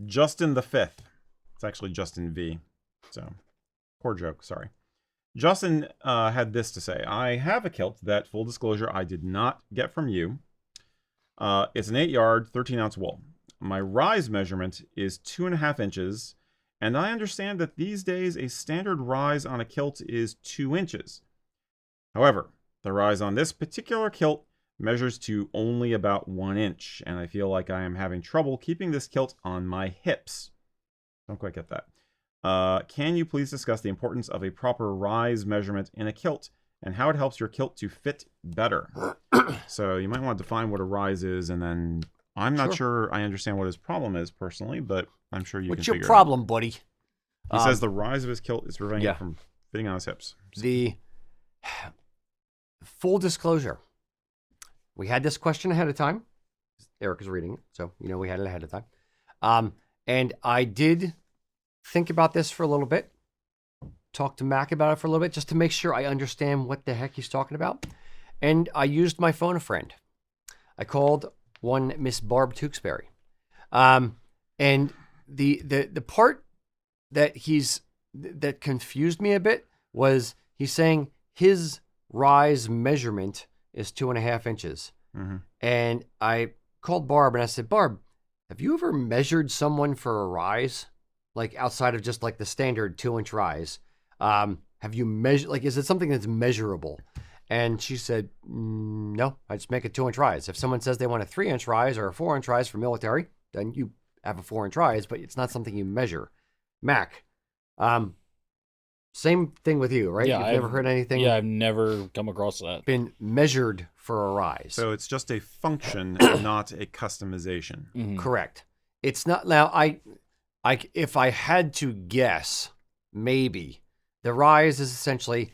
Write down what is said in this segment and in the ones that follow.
Justin the Fifth. It's actually Justin V. So, poor joke. Sorry. Justin had this to say. I have a kilt that, full disclosure, I did not get from you. It's an 8-yard, 13-ounce wool. My rise measurement is 2.5 inches, and I understand that these days a standard rise on a kilt is 2 inches. However, the rise on this particular kilt measures to only about 1 inch, and I feel like I am having trouble keeping this kilt on my hips. Don't quite get that. Can you please discuss the importance of a proper rise measurement in a kilt and how it helps your kilt to fit better? So you might want to define what a rise is, and then I'm not sure I understand what his problem is personally, but I'm sure you can figure it out. What's your problem, buddy? He says the rise of his kilt is preventing it from fitting on his hips. The full disclosure, we had this question ahead of time. Erik is reading it, so we had it ahead of time. And I did think about this for a little bit, talk to Mac about it for a little bit, just to make sure I understand what the heck he's talking about. And I used my phone a friend. I called one Miss Barb Tewksbury. And the part that confused me a bit was he's saying his rise measurement is 2.5 inches. Mm-hmm. And I called Barb and I said, Barb, have you ever measured someone for a rise? Like outside of just like the standard 2-inch rise, have you measured, like, is it something that's measurable? And she said, no, I just make a 2-inch rise. If someone says they want a 3-inch rise or a 4-inch rise for military, then you have a 4-inch rise, but it's not something you measure. Mac, same thing with you, right? Yeah, You've never heard anything. Yeah, I've never come across that. Been measured for a rise. So it's just a function, not a customization. Mm-hmm. Correct. It's not, now if I had to guess, maybe the rise is essentially,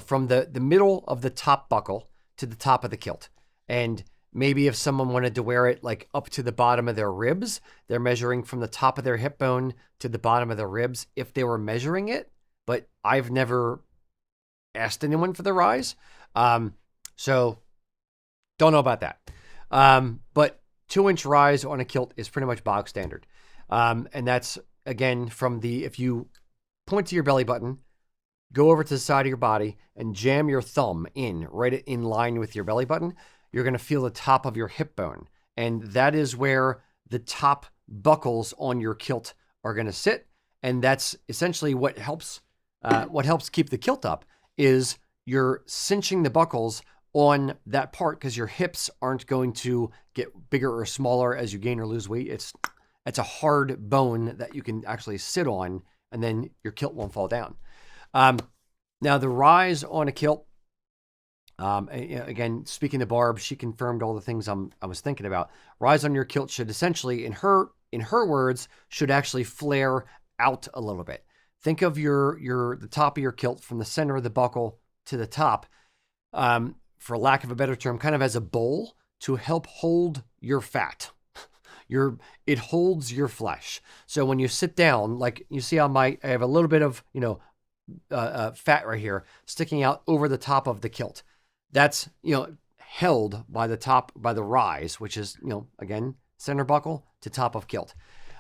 from the middle of the top buckle to the top of the kilt. And maybe if someone wanted to wear it like up to the bottom of their ribs, they're measuring from the top of their hip bone to the bottom of their ribs if they were measuring it. But I've never asked anyone for the rise. So don't know about that. But 2-inch rise on a kilt is pretty much bog standard. And that's, again, if you point to your belly button, go over to the side of your body and jam your thumb right in line with your belly button, you're going to feel the top of your hip bone. And that is where the top buckles on your kilt are going to sit. And that's essentially what helps keep the kilt up is you're cinching the buckles on that part because your hips aren't going to get bigger or smaller as you gain or lose weight. It's a hard bone that you can actually sit on, and then your kilt won't fall down. Now, the rise on a kilt, again, speaking to Barb, she confirmed all the things I was thinking about. Rise on your kilt should essentially, in her words, should actually flare out a little bit. Think of the top of your kilt from the center of the buckle to the top, for lack of a better term, kind of as a bowl to help hold your fat. It holds your flesh. So when you sit down, like you see I have a little bit of, fat right here sticking out over the top of the kilt. That's, held by the rise, which is, again, center buckle to top of kilt.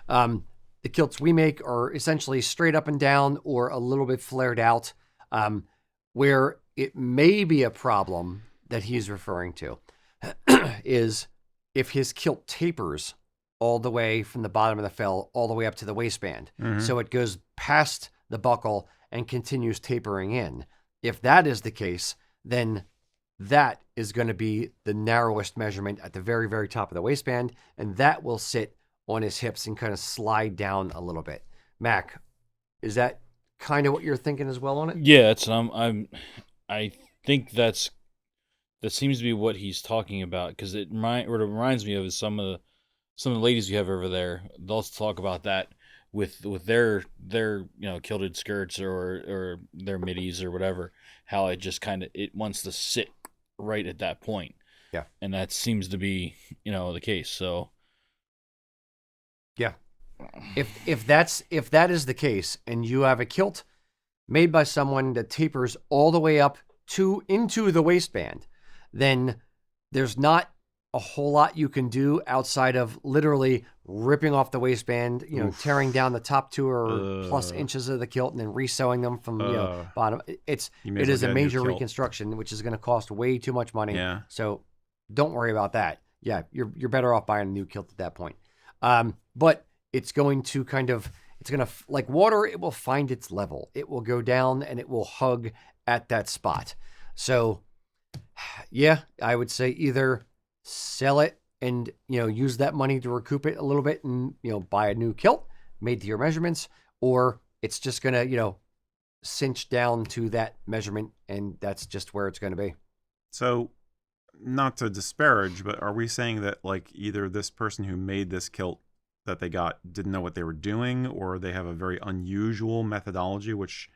The kilts we make are essentially straight up and down or a little bit flared out, where it may be a problem that he's referring to is if his kilt tapers all the way from the bottom of the fell all the way up to the waistband. Mm-hmm. So it goes past the buckle and continues tapering in. If that is the case, then that is going to be the narrowest measurement at the very, very top of the waistband, and that will sit on his hips and kind of slide down a little bit. Mac, is that kind of what you're thinking as well on it? Yeah, it's I think that seems to be what he's talking about, because it reminds me of some of the ladies you have over there. They'll talk about that with their kilted skirts or their middies or whatever, how it just it wants to sit right at that point. Yeah. And that seems to be, the case. So yeah. If that is the case and you have a kilt made by someone that tapers all the way up into the waistband, then there's not a whole lot you can do outside of literally ripping off the waistband, tearing down the top 2 or plus inches of the kilt and then resewing them from bottom. It is a major reconstruction, which is going to cost way too much money. Yeah. So don't worry about that. Yeah, you're better off buying a new kilt at that point. But it's going to like water, it will find its level. It will go down and it will hug at that spot. So yeah, I would say either sell it and, use that money to recoup it a little bit and, buy a new kilt made to your measurements, or it's just going to, cinch down to that measurement and that's just where it's going to be. So not to disparage, but are we saying that like either this person who made this kilt that they got didn't know what they were doing, or they have a very unusual methodology, which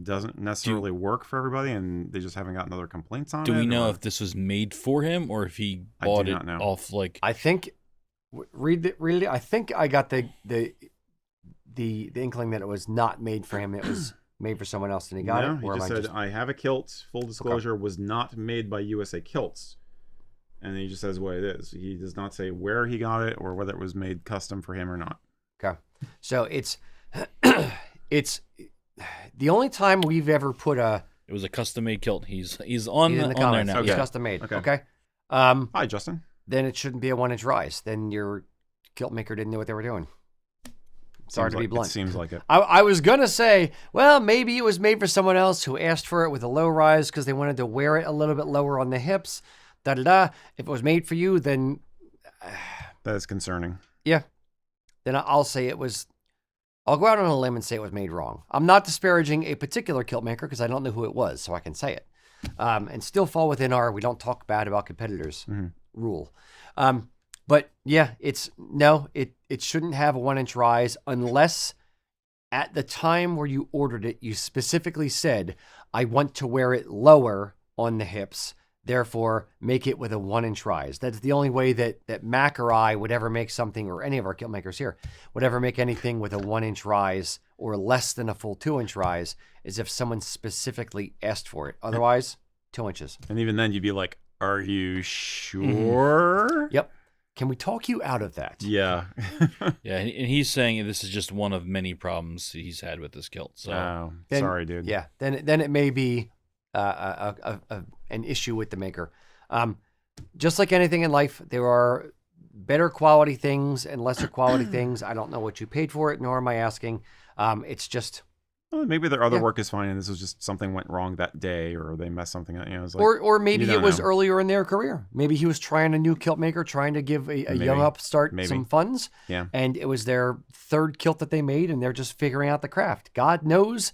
doesn't necessarily work for everybody, and they just haven't gotten other complaints on it? Do we know if this was made for him or if he bought it off like? I think I think I got the inkling that it was not made for him. It was made for someone else, and he got it. He just said, "I have a kilt. Full disclosure, was not made by USA Kilts," and he just says what it is. He does not say where he got it or whether it was made custom for him or not. Okay, so it's the only time we've ever put it was a custom made kilt. He's on the comments. There now. Okay. He's custom made. Okay. Hi, Justin. Then it shouldn't be a 1-inch rise. Then your kilt maker didn't know what they were doing. Sorry to be blunt. It seems like it. I was gonna say, well, maybe it was made for someone else who asked for it with a low rise because they wanted to wear it a little bit lower on the hips. If it was made for you, then that is concerning. Yeah. Then I'll say it was. I'll go out on a limb and say it was made wrong. I'm not disparaging a particular kilt maker because I don't know who it was, so I can say it. And still fall within our we don't talk bad about competitors rule. But yeah, it shouldn't have a 1-inch rise unless at the time where you ordered it, you specifically said, I want to wear it lower on the hips. Therefore, make it with a 1-inch rise. That's the only way that Mac or I would ever make something, or any of our kilt makers here, would ever make anything with a 1-inch rise or less than a full 2-inch rise, is if someone specifically asked for it. Otherwise, 2 inches. And even then, you'd be like, are you sure? Yep. Can we talk you out of that? Yeah. Yeah, and he's saying this is just one of many problems he's had with this kilt. So sorry, dude. Yeah, then it may be an issue with the maker. Just like anything in life, there are better quality things and lesser quality things. I don't know what you paid for it, nor am I asking. It's just... Well, maybe their other work is fine, and this was just something went wrong that day, or they messed something up. It's like, or maybe it was earlier in their career. Maybe he was trying a new kilt maker, trying to give a young upstart some funds. Yeah. And it was their third kilt that they made, and they're just figuring out the craft. God knows,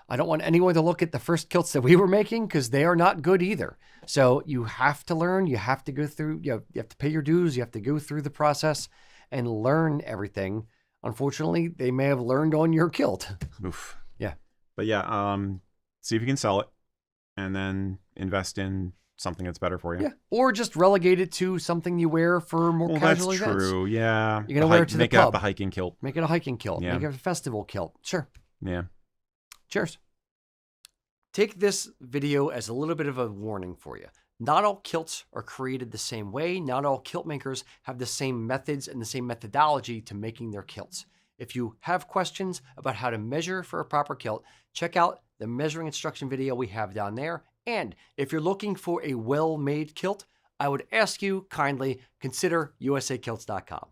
I don't want anyone to look at the first kilts that we were making because they are not good either. So you have to learn. You have to go through. You have to pay your dues. You have to go through the process and learn everything. Unfortunately, they may have learned on your kilt. Oof. Yeah. But yeah, see if you can sell it and then invest in something that's better for you. Yeah. Or just relegate it to something you wear for more casual events. That's true. Yeah. You're going to wear it to the pub. Make it up the hiking kilt. Make it a hiking kilt. Yeah. Make it a festival kilt. Sure. Yeah. Cheers. Take this video as a little bit of a warning for you. Not all kilts are created the same way. Not all kilt makers have the same methods and the same methodology to making their kilts. If you have questions about how to measure for a proper kilt, check out the measuring instruction video we have down there. And if you're looking for a well-made kilt, I would ask you kindly consider usakilts.com.